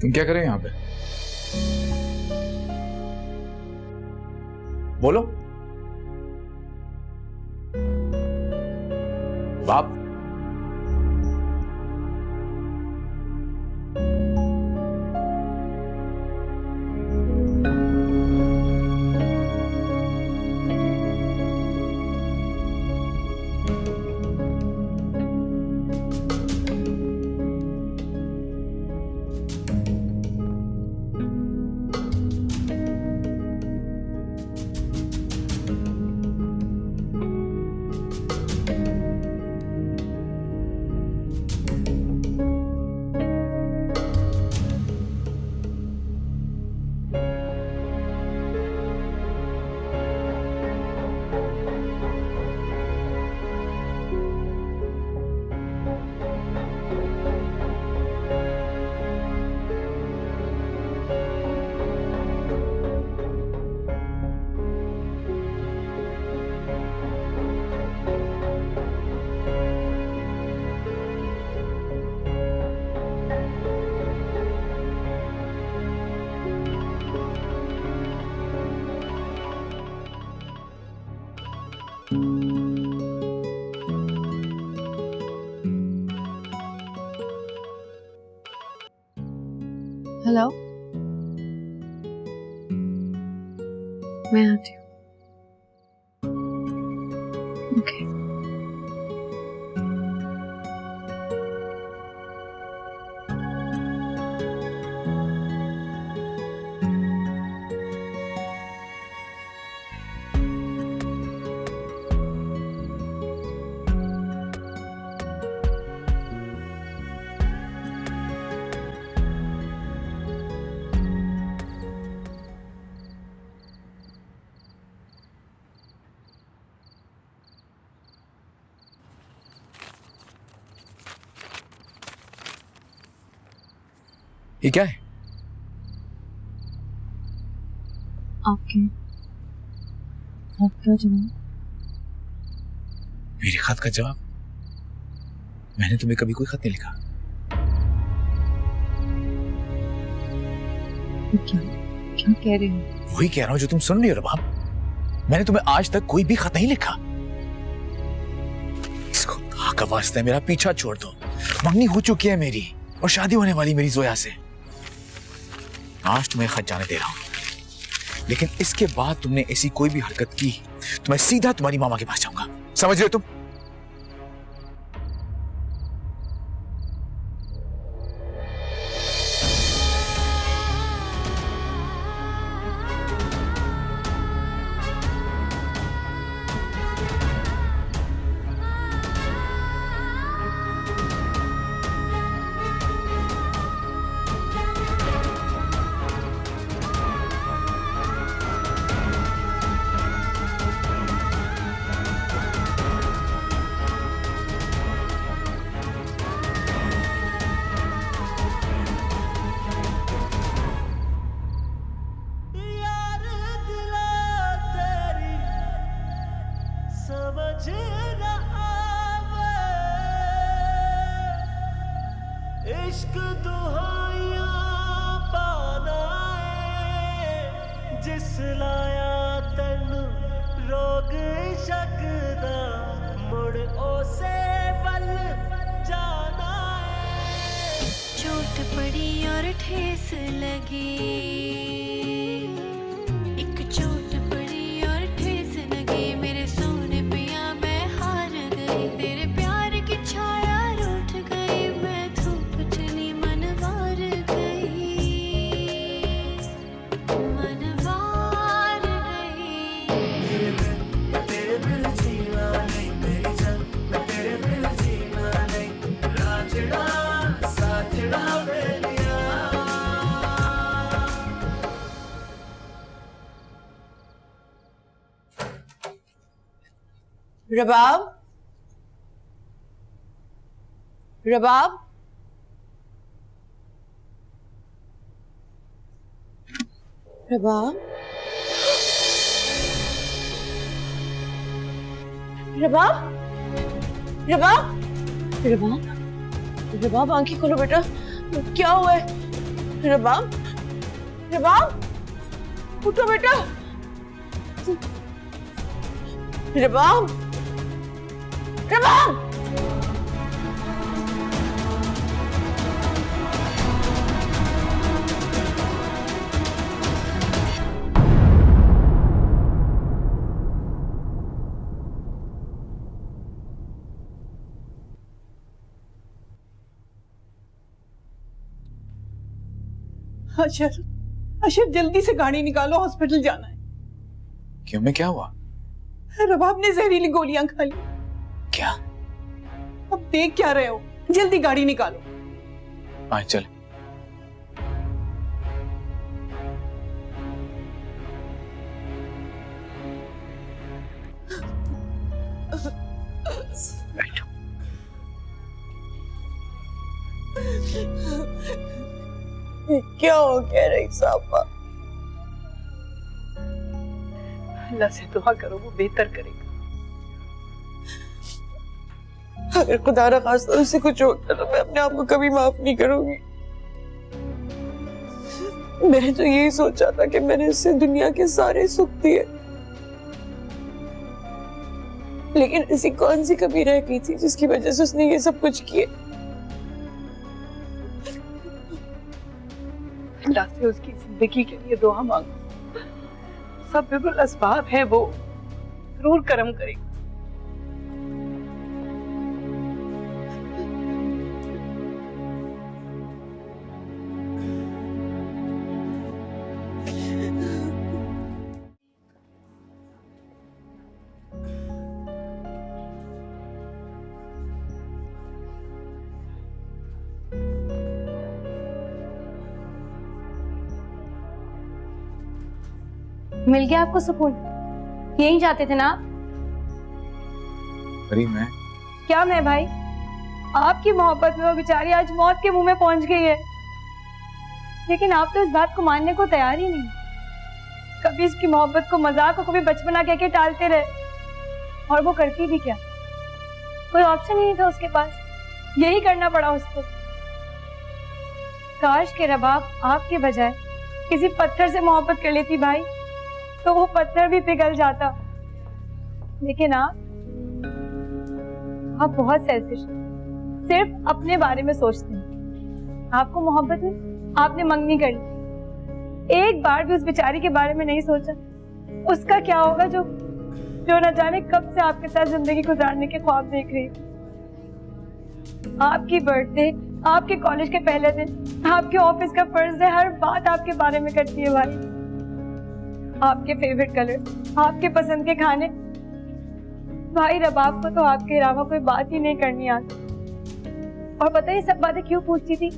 तुम क्या कर रहे हो यहाँ पे? बोलो। बाप। हेलो, मैं आती हूँ। ओके। ये क्या है? आपके खत का जवाब। मेरे खत का जवाब? मैंने तुम्हें कभी कोई खत नहीं लिखा। क्या क्या कह रहे हो? वही कह रहा हूं जो तुम सुन रही हो रबाब। मैंने तुम्हें आज तक कोई भी खत नहीं लिखा। इसको खुदा का वास्ता है, मेरा पीछा छोड़ दो। मंगनी हो चुकी है मेरी और शादी होने वाली मेरी जोया से। आज तुम्हें खत जाने दे रहा हूं, लेकिन इसके बाद तुमने ऐसी कोई भी हरकत की तो मैं सीधा तुम्हारी मामा के पास जाऊंगा। समझ रहे हो तुम? इश्क दुहाइयां पाना है जिस लाया तन रोग इश्क दा मुड़ ओसे वल जाना है। चोट पड़ी और ठेस लगी, एक चोट पड़ी और ठेस लगी। मेरे सोने पिया मैं हार गई, तेरे प्यार की छाया रूठ गई। मैं धूप चली मनवार गई, मनवार गई। तेरे बिन जीना नहीं मेरी जान, तेरे बिन जीना नहीं। राजड़ा साजड़ा बेलिया। रबाब, रबाब, रबाब, रबाब, रबाब, रबाब, रबाब आंखें खोलो बेटा। क्या हुआ है? रबाब, रबाब, उठो बेटा। रबाब, रबाब। अशर, अशर जल्दी से गाड़ी निकालो, हॉस्पिटल जाना है। क्यों, में क्या हुआ? रबाब ने जहरीली गोलियां खा ली। क्या? अब देख क्या रहे हो, जल्दी गाड़ी निकालो। आए चल। बैठो। क्या हो गया रईस साहबा? अल्लाह से दुआ करो, वो बेहतर करेगा। अगर खुदा न खास्ता उससे कुछ होता तो मैं अपने आप को कभी माफ नहीं करूंगी। मैंने तो यही सोचा था कि मैंने उससे दुनिया के सारे सुख दिए, लेकिन ऐसी कौन सी कमी रह गई थी जिसकी वजह से उसने ये सब कुछ किए। अल्लाह से उसकी जिंदगी के लिए दुआ मांगो। सब बिल्कुल असबाब है, वो जरूर करम करेगा। मिल गया आपको सुकून? यहीं जाते थे ना आप? अरे मैं क्या मैं भाई, आपकी मोहब्बत में वो बेचारी आज मौत के मुंह में पहुंच गई है, लेकिन आप तो इस बात को मानने को तैयार ही नहीं। कभी इसकी मोहब्बत को मजाक और कभी बचपना कह के टालते रहे, और वो करती भी क्या, कोई ऑप्शन ही नहीं था उसके पास, यही करना पड़ा उसको। काश के रबाब आपके बजाय किसी पत्थर से मोहब्बत कर लेती भाई, तो वो पत्थर भी पिघल जाता। लेकिन आप बहुत सेल्फिश, सिर्फ अपने बारे में सोचते हैं। आपको मोहब्बत में आपने मंगनी कर ली, एक बार भी उस बेचारी के बारे में नहीं सोचा। उसका क्या होगा जो न जाने कब से आपके साथ जिंदगी गुजारने के ख्वाब देख रही है। आपकी बर्थडे, आपके कॉलेज के पहले दिन, आपके ऑफिस का फर्स्ट डे, हर बात आपके बारे में करती है भाई। आपके फेवरेट कलर, आपके पसंद के खाने। भाई रबाब को तो आपके अलावा कोई बात ही नहीं करनी आती। और पता है ये सब बातें क्यों पूछती थी?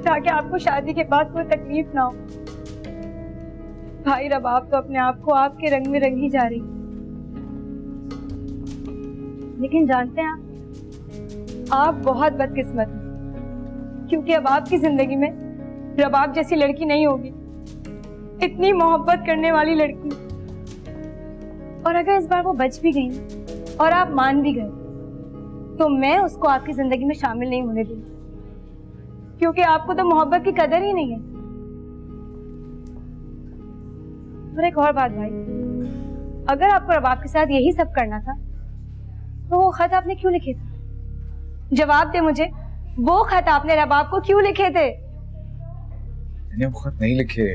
ताकि आपको शादी के बाद कोई तकलीफ ना हो। भाई रबाब तो अपने आप को आपके रंग में रंगी जा रही। लेकिन जानते हैं आप बहुत बदकिस्मत हैं, क्योंकि अब आपकी जिंदगी में रबाब जैसी लड़की नहीं होगी, इतनी मोहब्बत करने वाली लड़की। और अगर इस बार वो बच भी गई और आप मान भी गए, तो मैं उसको आपकी जिंदगी में शामिल नहीं होने दूंगी, क्योंकि आपको तो मोहब्बत की कदर ही नहीं है। और एक और बात भाई, अगर आपको रबाब के साथ यही सब करना था, तो वो खत आपने क्यों लिखे थे? जवाब दे मुझे, वो खत आपने रबाब को क्यों लिखे थे? मैंने वो खत नहीं लिखे।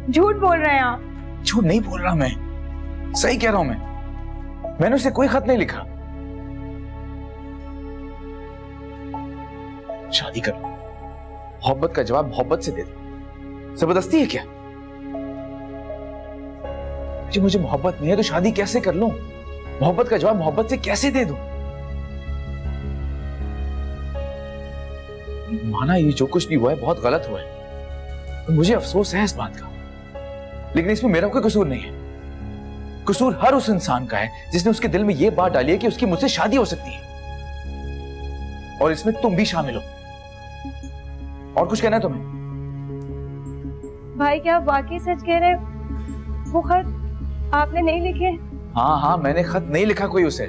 झूठ बोल रहे हैं आप। झूठ नहीं बोल रहा मैं, सही कह रहा हूं मैंने उसे कोई खत नहीं लिखा। शादी कर, मोहब्बत का जवाब मोहब्बत से दे दो। जबरदस्ती है क्या? मुझे मोहब्बत नहीं है तो शादी कैसे कर लूं? मोहब्बत का जवाब मोहब्बत से कैसे दे दूं? माना ये जो कुछ भी हुआ है बहुत गलत हुआ है, तो मुझे अफसोस है इस बात का, लेकिन इसमें मेरा कोई कसूर नहीं है। कसूर हर उस इंसान का है जिसने उसके दिल में यह बात डाली है कि उसकी मुझसे शादी हो सकती है, और इसमें तुम भी शामिल हो। और कुछ कहना है तुम्हें? भाई क्या आप वाकई सच कह रहे? वो खत आपने नहीं लिखे? हाँ हाँ, मैंने खत नहीं लिखा कोई उसे।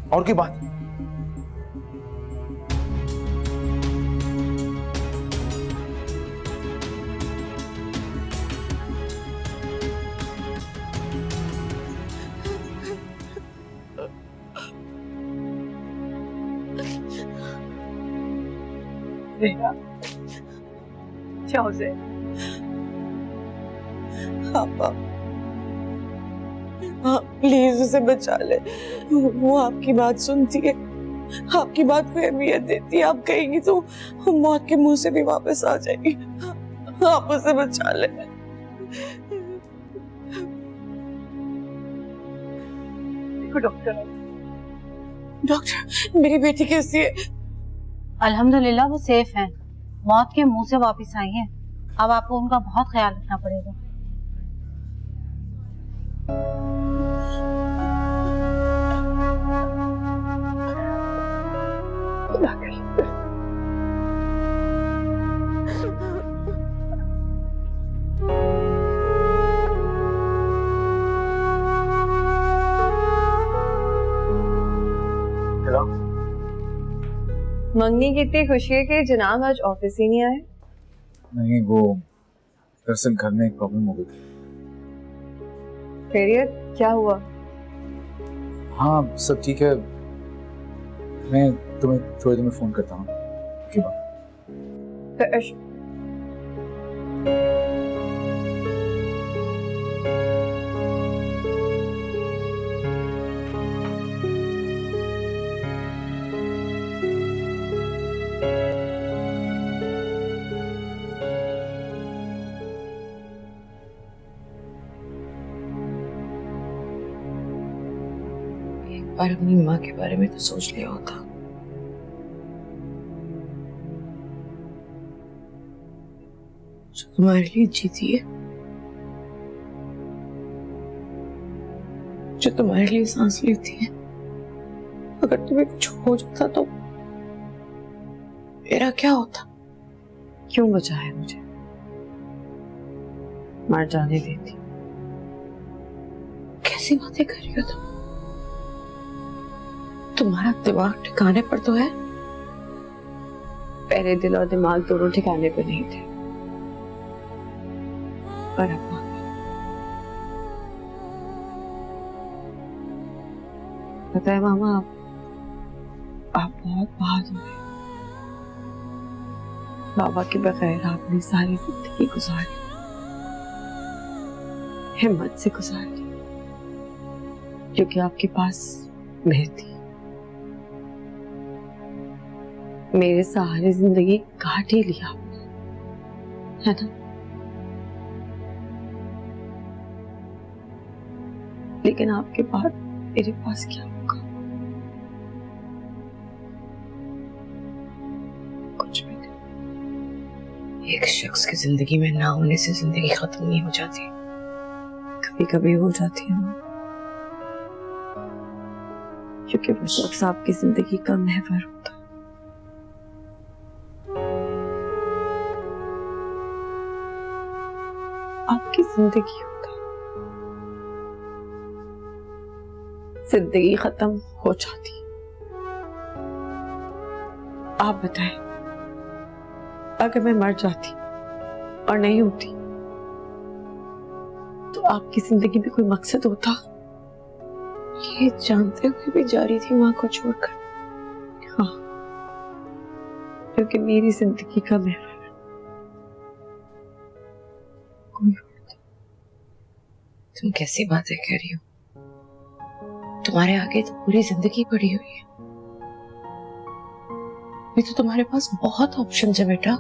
और की बात बेटा जाओ से आप प्लीज उसे बचा ले। वो आपकी बात सुनती है, आपकी बात को अहमियत देती है। आप कहेंगी तो मौत के मुंह से भी वापस आ जाएगी। आप उसे बचा ले। देखो डॉक्टर, डॉक्टर मेरी बेटी कैसी है? अल्हम्दुलिल्लाह वो सेफ हैं, मौत के मुंह से वापस आई हैं। अब आपको उनका बहुत ख्याल रखना पड़ेगा। मंगनी की इतनी खुशी है कि जनाब आज ऑफिस ही नहीं आए। नहीं, वो दरअसल घर में एक प्रॉब्लम हो गई थी। खैरियत क्या हुआ? हाँ सब ठीक है, मैं तुम्हें थोड़ी देर में फोन करता हूँ। Okay bye. पर अपनी माँ के बारे में तो सोच लिया होता। जो तुम्हारे लिए जीती है, जो तुम्हारे लिए सांस लेती है, अगर तुम्हें कुछ हो जाता तो मेरा क्या होता? क्यों बचाया मुझे? मर जाने देती। कैसी बातें कर रही हो तुम? तुम्हारा दिमाग ठिकाने पर तो है? पहले दिल और दिमाग दोनों ठिकाने पर नहीं थे, पर अब पता है मामा, आप बहुत बहादुर हैं। बाबा के बगैर आपने सारी जिंदगी गुजारी, हिम्मत से गुजारी, क्योंकि आपके पास मैं थी। मेरे सहारे जिंदगी काट ही लिया आपने, है ना? लेकिन आपके बाद मेरे पास क्या होगा? कुछ भी नहीं। एक शख्स की जिंदगी में ना होने से जिंदगी खत्म नहीं हो जाती, कभी कभी हो जाती है ना, क्योंकि वो शख्स आपकी जिंदगी का महवर होता है। आपकी जिंदगी होता है। जिंदगी खत्म हो जाती। आप बताएं, अगर मैं मर जाती और नहीं होती तो आपकी जिंदगी में कोई मकसद होता? ये जानते हुए भी जारी थी मां को छोड़कर। हाँ, क्योंकि मेरी जिंदगी का महवर कोई और। तुम कैसी बातें कह रही हो? तुम्हारे आगे तो पूरी जिंदगी पड़ी हुई है। अभी तो तुम्हारे पास बहुत ऑप्शन है बेटा।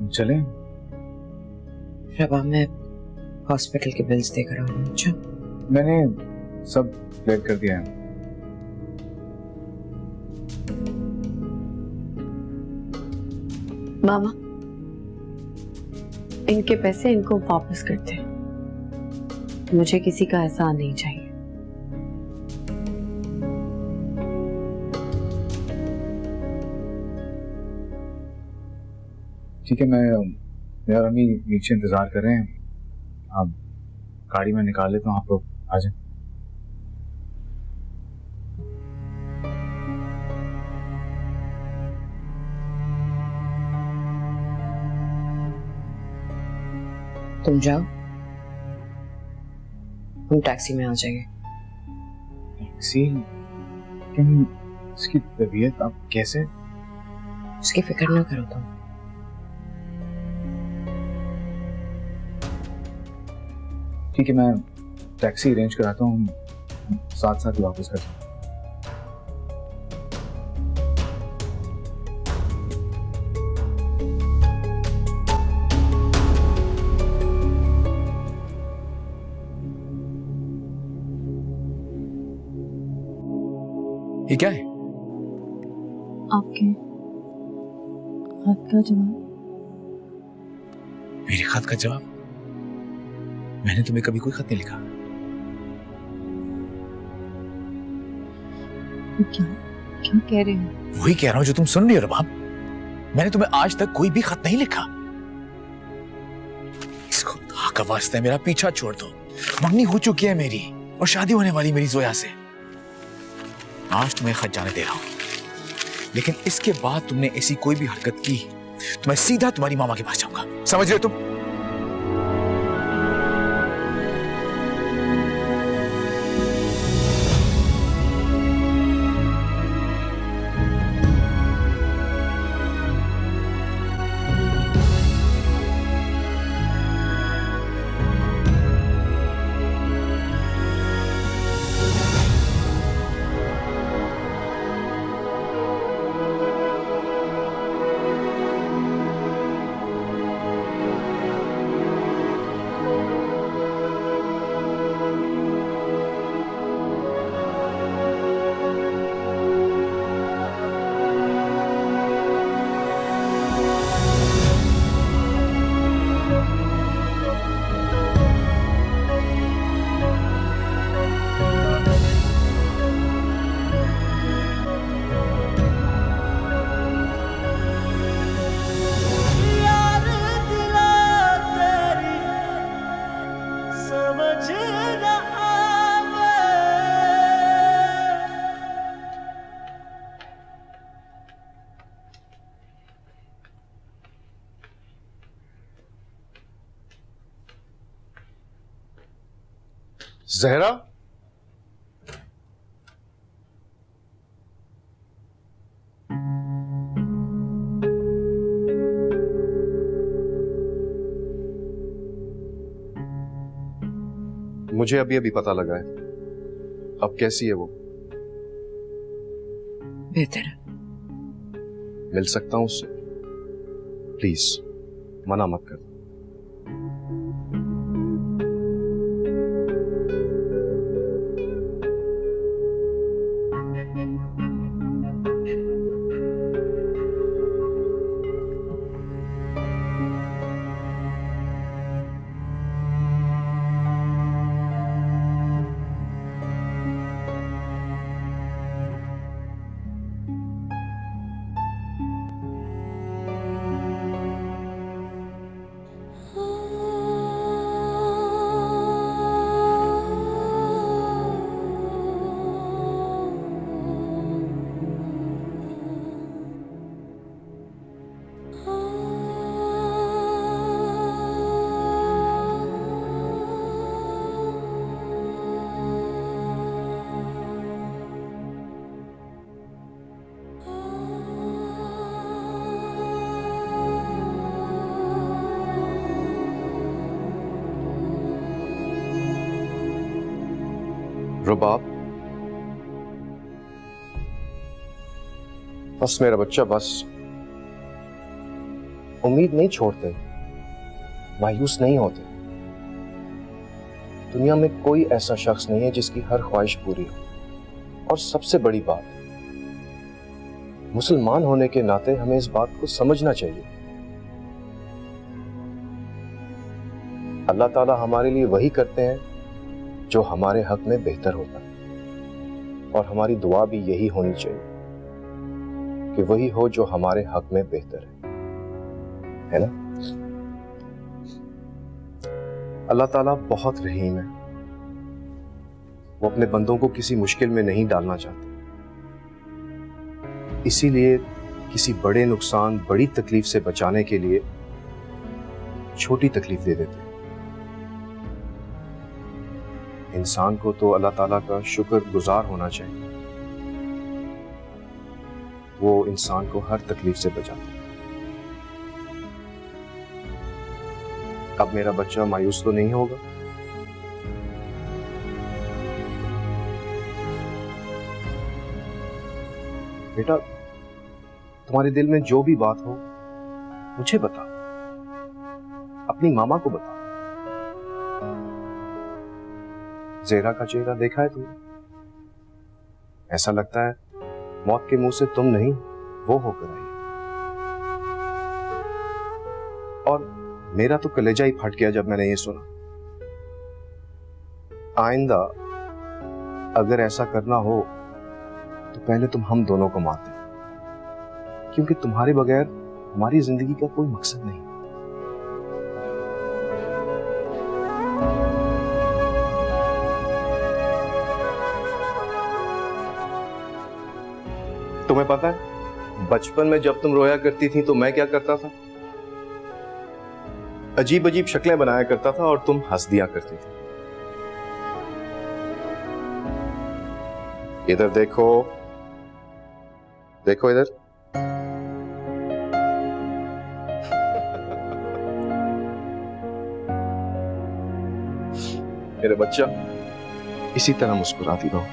चलें? शबा, मैं हॉस्पिटल के बिल्स देकर आ रहा हूँ। अच्छा, मैंने सब क्लियर कर दिया है। मामा, इनके पैसे इनको वापस करते हैं। मुझे किसी का एहसान नहीं चाहिए। ठीक है, मैं यार अम्मी नीचे इंतजार कर रहे हैं, आप गाड़ी में निकाल लेता हूँ, आप लोग आ जाए। तुम जाओ, हम टैक्सी में आ जाएंगे। टैक्सी? लेकिन इसकी तबीयत अब कैसे? उसकी फिक्र ना करो तुम। ठीक है, मैं टैक्सी अरेंज कराता हूँ, साथ साथ ही वापस कर। ये क्या है? आपके खत का जवाब। मेरे खत का जवाब? मैंने तुम्हें कभी कोई खत नहीं लिखा। क्या क्या कह रहे हो? वही कह रहा हूं जो तुम सुन रही हो रबाब। मैंने तुम्हें आज तक कोई भी खत नहीं लिखा। इस खुदा का वास्ता है, मेरा पीछा छोड़ दो। मंगनी हो चुकी है मेरी और शादी होने वाली मेरी जोया से। आज तुम्हें खत जाने दे रहा हूं, लेकिन इसके बाद तुमने ऐसी कोई भी हरकत की तो मैं सीधा तुम्हारी मामा के पास जाऊंगा। समझ रहे हो तुम? यार दिला तेरी समझ न आवे। जहरा, मुझे अभी अभी पता लगा है, अब कैसी है वो? बेहतर है। मिल सकता हूं उससे? प्लीज मना मत कर। रुबाब, बस मेरा बच्चा, बस। उम्मीद नहीं छोड़ते, मायूस नहीं होते। दुनिया में कोई ऐसा शख्स नहीं है जिसकी हर ख्वाहिश पूरी हो। और सबसे बड़ी बात, मुसलमान होने के नाते हमें इस बात को समझना चाहिए, अल्लाह ताला हमारे लिए वही करते हैं जो हमारे हक में बेहतर होता है। और हमारी दुआ भी यही होनी चाहिए कि वही हो जो हमारे हक में बेहतर है ना? अल्लाह ताला बहुत रहीम है, वो अपने बंदों को किसी मुश्किल में नहीं डालना चाहते। इसीलिए किसी बड़े नुकसान, बड़ी तकलीफ से बचाने के लिए छोटी तकलीफ दे देते हैं। इंसान को तो अल्लाह ताला का शुक्रगुजार होना चाहिए। वो इंसान को हर तकलीफ से बचाता है। अब मेरा बच्चा मायूस तो नहीं होगा? बेटा, तुम्हारे दिल में जो भी बात हो मुझे बता, अपनी मामा को बता। ज़ेरा का चेहरा देखा है तुमने? ऐसा लगता है मौत के मुंह से तुम नहीं, वो होकर आई। और मेरा तो कलेजा ही फट गया जब मैंने ये सुना। आइंदा अगर ऐसा करना हो तो पहले तुम हम दोनों को मार दे, क्योंकि तुम्हारे बगैर हमारी जिंदगी का कोई मकसद नहीं। तुम्हें पता है, बचपन में जब तुम रोया करती थी तो मैं क्या करता था? अजीब अजीब शक्लें बनाया करता था और तुम हंस दिया करती थी। इधर देखो, देखो इधर। मेरे बच्चा, इसी तरह मुस्कुराती रहो।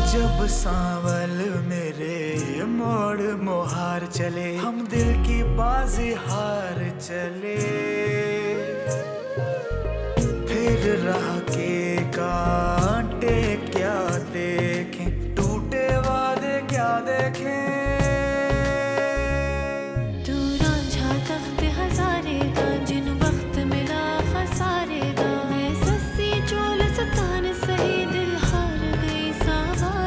जब सांवल मेरे मोड़ मोहार चले, हम दिल की बाजी हार चले, फिर राह के कांटे क्या देखें, टूटे वादे क्या देखें। तू रांझा तख्त हजारे दा, जिन वक्त मिला खसारे दा, मैं सस्सी चोल सतान सही दिल हार गई, सावार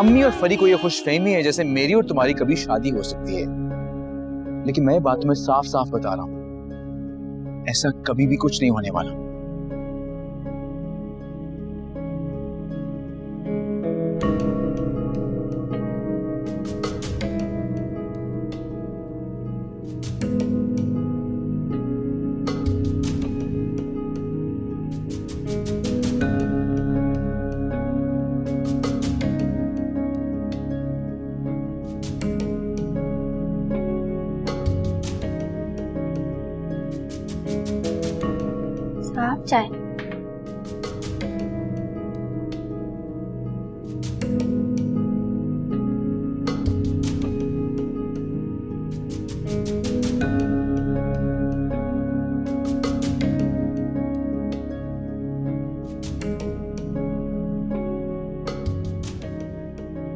अम्मी और फरी को ये खुशफहमी है जैसे मेरी और तुम्हारी कभी शादी हो सकती है, लेकिन मैं बात तुम्हें साफ साफ बता रहा हूं, ऐसा कभी भी कुछ नहीं होने वाला। साहब चाय।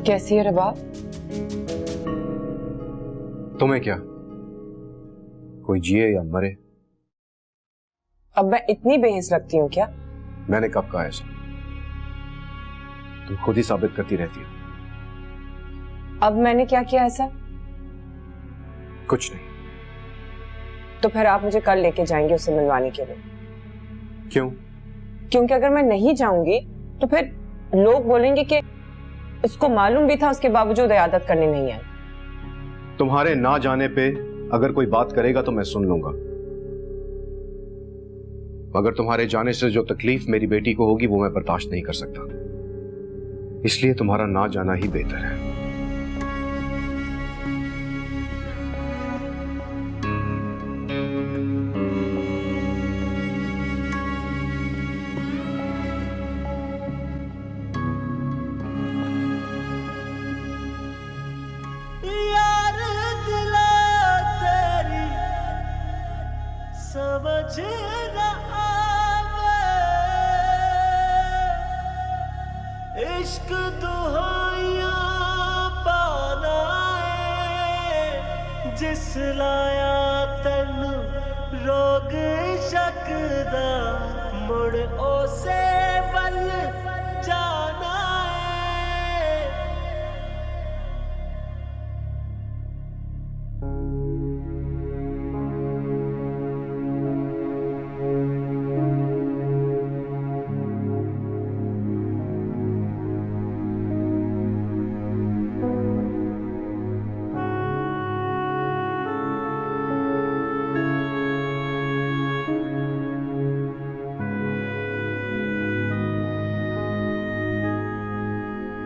कैसी है रबाब? तुम्हें क्या, कोई जिए या मरे? अब मैं इतनी बेहिस लगती हूँ क्या? मैंने कब कहा ऐसा? तुम खुद ही साबित करती रहती हो। अब मैंने क्या किया ऐसा? कुछ नहीं। तो फिर आप मुझे कल लेके जाएंगे उसे मिलवाने के लिए? क्यों? क्योंकि अगर मैं नहीं जाऊंगी तो फिर लोग बोलेंगे कि उसको मालूम भी था, उसके बावजूद इयादत करने नहीं आई। तुम्हारे ना जाने पे अगर कोई बात करेगा तो मैं सुन लूंगा, मगर तुम्हारे जाने से जो तकलीफ मेरी बेटी को होगी वो मैं बर्दाश्त नहीं कर सकता। इसलिए तुम्हारा ना जाना ही बेहतर है। यार दिला तेरी समझ न आवे, इश्क दुहाइयां पाना है, जिस लाया तेनू रोग शकदा, मुड़ ओसे वल जाना है।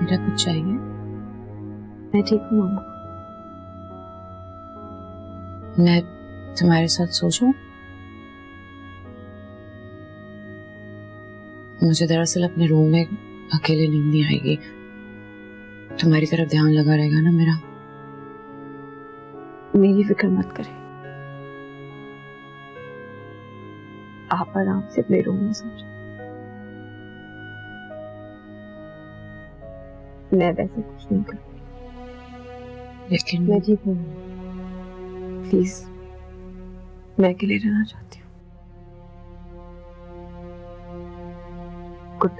मेरा कुछ चाहिए? मैं ठीक हूँ मामा। मैं तुम्हारे साथ सो जाऊं? मुझे दरअसल अपने रूम में अकेले नींद नहीं आएगी। तुम्हारी तरफ ध्यान लगा रहेगा ना मेरा? मेरी फिक्र मत करें, आप आराम से अपने रूम में सो जाओ। मैं वैसे कुछ नहीं करूँगी, लेकिन मैं ठीक हूँ। प्लीज, मैं अकेले रहना चाहती हूँ। गुड।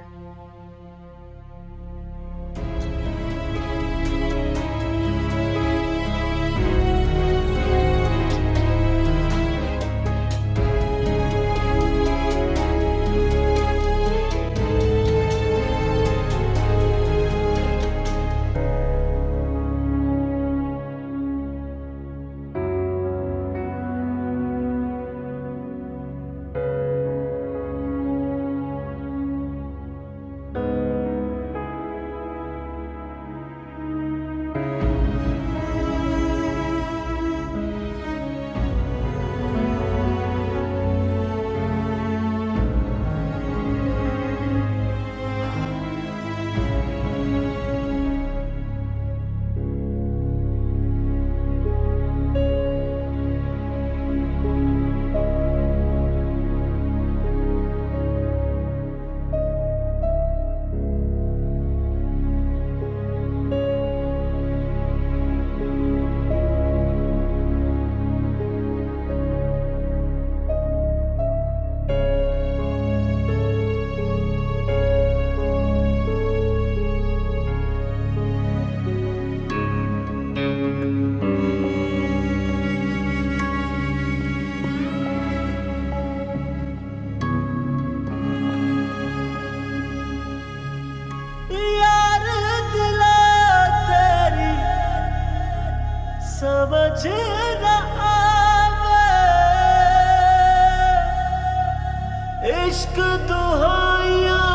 समझ न आवे, इश्क दुहाइयां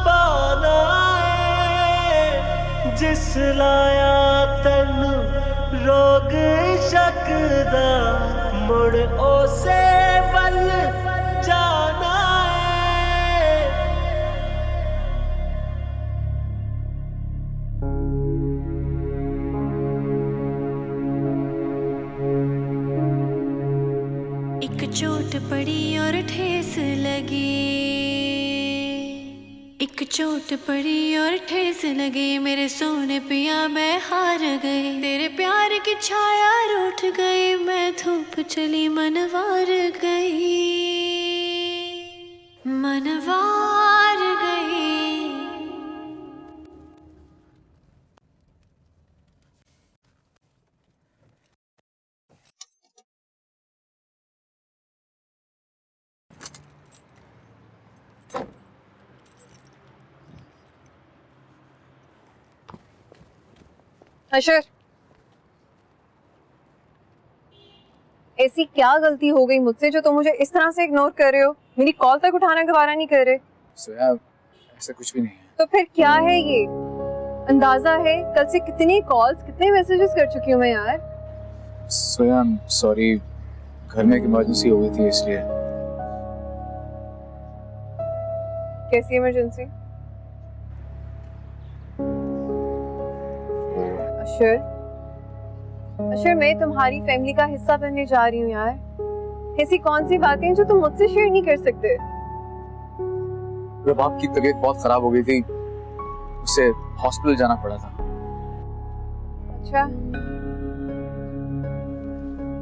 पाना है, जिस लाया तैनू रोग शकदा, मुड़ ओसे वल जाना है। एक चोट पड़ी और ठेस लगी, एक चोट पड़ी और ठेस लगी, मेरे सोने पिया मैं हार गई, तेरे प्यार की छाया रूठ गई, मैं धूप चली मनवार गई, मनवार गई। अशर, ऐसी क्या गलती हो गई मुझसे जो तुम मुझे इस तरह से इग्नोर कर रहे हो? मेरी कॉल तक उठाना गवारा नहीं कर रहे। सोया, ऐसा कुछ भी नहीं है। तो फिर क्या है ये? अंदाजा है कल से कितनी कॉल्स, कितने मैसेजेस कर चुकी हूँ मैं यार। सोया, सॉरी, घर में एक इमरजेंसी हो गई थी इसलिए। कैसी इमरजेंसी? अशर, अशर, मैं तुम्हारी फैमिली का हिस्सा बनने जा रही हूँ यार। ऐसी कौन सी बातें हैं जो तुम मुझसे शेयर नहीं कर सकते? रबाब की तबीयत बहुत खराब हो गई थी, उसे हॉस्पिटल जाना पड़ा था। अच्छा,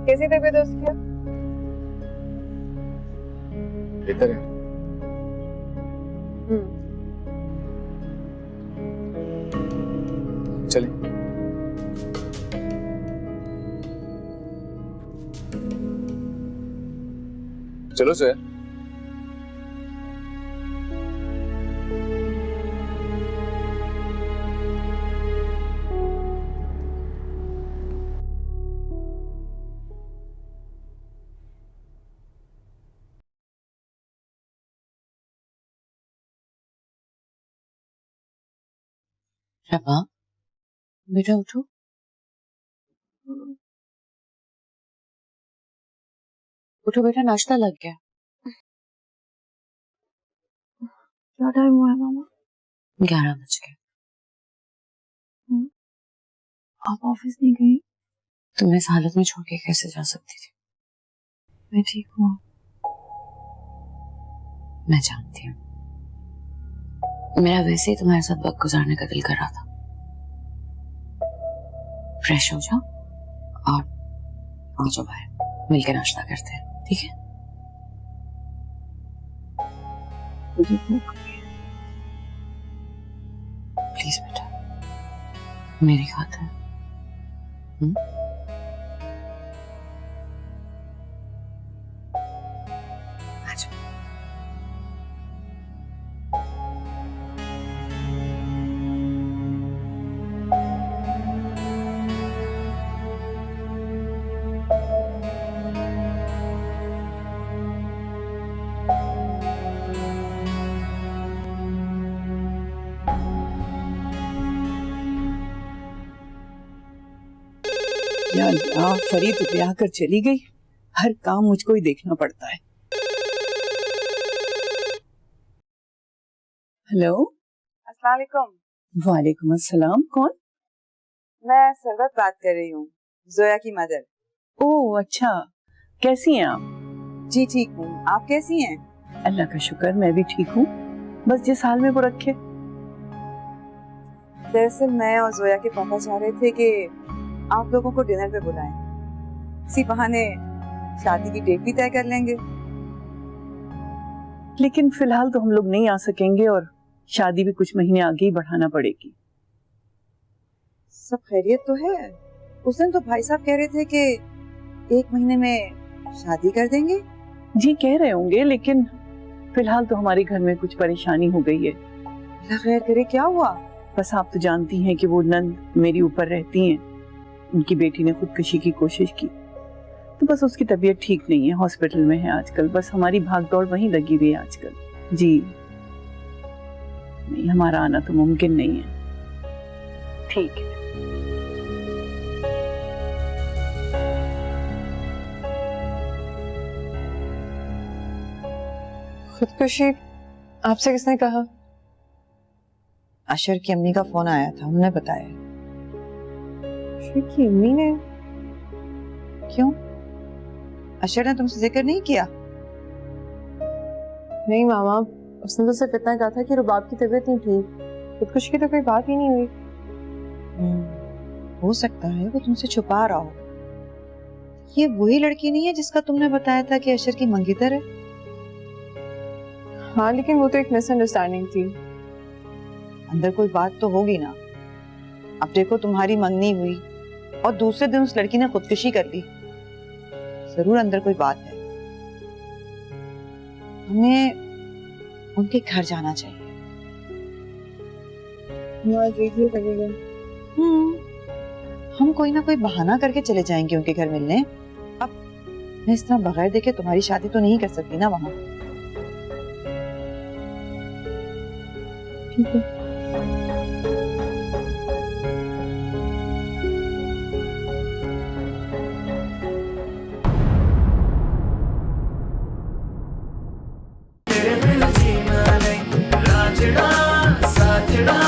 कैसी तबीयत है उसकी? बेहतर है। चलें। चलो सर। रबा, बेटा उठो। उठो बेटा, नाश्ता लग गया। क्या टाइम हुआ है मामा? 11 बज गए। आप ऑफिस नहीं गई? तुम्हें इस हालत में छोड़ के कैसे जा सकती थी? मैं ठीक हूँ। मैं जानती हूँ, मेरा वैसे ही तुम्हारे साथ वक्त गुजारने का दिल कर रहा था। फ्रेश हो जाओ और आ जाओ बाहर, मिलकर नाश्ता करते हैं, ठीक है? मुझे भूख लगी है। प्लीज बेटा, मेरी खातिर। आ जाओ। या अल्लाह, फरीद तो ब्याह कर चली गई। हर काम मुझको ही देखना पड़ता है। हेलो, अस्सलाम वालेकुम। वालेकुम अस्सलाम। कौन? मैं सरवत बात कर रही हूँ, जोया की मदर। ओह अच्छा, कैसी हैं आप? जी ठीक हूँ, आप कैसी हैं? अल्लाह का शुक्र, मैं भी ठीक हूँ, बस जिस हाल में वो रखे। दरअसल मैं और जोया के पापा चाह रहे थे कि आप लोगों को डिनर पे बुलाएं, इसी बहाने शादी की डेट भी तय कर लेंगे। लेकिन फिलहाल तो हम लोग नहीं आ सकेंगे और शादी भी कुछ महीने आगे ही बढ़ाना पड़ेगी। सब खैरियत तो है? उस दिन तो भाई साहब कह रहे थे कि 1 महीने में शादी कर देंगे। जी कह रहे होंगे, लेकिन फिलहाल तो हमारे घर में कुछ परेशानी हो गई है। अल्लाह खैर करे, क्या हुआ? बस आप तो जानती हैं कि वो नंद मेरी ऊपर रहती हैं, उनकी बेटी ने खुदकुशी की कोशिश की, तो बस उसकी तबीयत ठीक नहीं है, हॉस्पिटल में है आजकल। बस हमारी भागदौड़ वहीं लगी हुई है आजकल। जी नहीं, हमारा आना तो मुमकिन नहीं है। ठीक है। खुदकुशी आपसे किसने कहा? अशर की अम्मी का फोन आया था, उन्होंने बताया। अशर की अम्मी ने? क्यों, अशर ने तुमसे जिक्र नहीं किया? नहीं मामा, उसने तो सिर्फ इतना कहा था कि रुबाब की तबीयत नहीं ठीक, खुदकुशी की तो कोई बात ही नहीं हुई। हो सकता है वो तुमसे छुपा रहा हो। ये वही लड़की नहीं है जिसका तुमने बताया था कि अशर की मंगेतर है? हाँ, लेकिन वो तो एक मिसअंडरस्टैंडिंग थी। अंदर कोई बात तो होगी ना। अब देखो, तुम्हारी मंगनी हुई और दूसरे दिन उस लड़की ने खुदकुशी कर ली, जरूर अंदर कोई बात है। हमें उनके घर जाना चाहिए। हम कोई ना कोई बहाना करके चले जाएंगे उनके घर मिलने। अब मैं इस तरह बगैर देखे तुम्हारी शादी तो नहीं कर सकती ना वहां। ठीक है। तेरे बिन जीना नहीं, रांझना साजड़ा